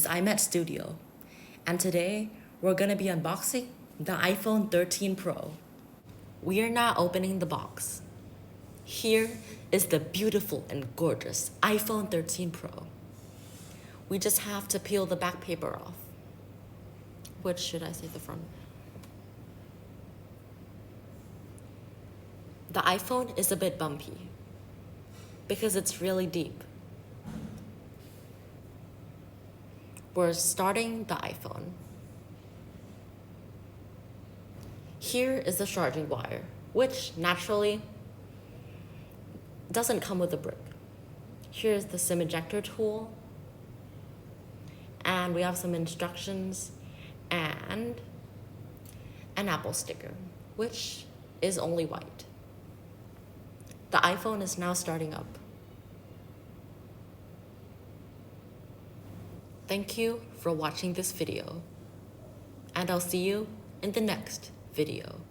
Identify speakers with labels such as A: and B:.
A: is iMat Studio, and today we're gonna be unboxing the iPhone 13 Pro. We are now opening the box. Here is the beautiful and gorgeous iPhone 13 Pro. We just have to peel the back paper off. Which should I say the front? The iPhone is a bit bumpy because it's really deep. We're starting the iPhone. Here is the charging wire, which naturally doesn't come with a brick. Here's the SIM ejector tool, and we have some instructions and an Apple sticker, which is only white. The iPhone is now starting up. Thank you for watching this video, and I'll see you in the next video.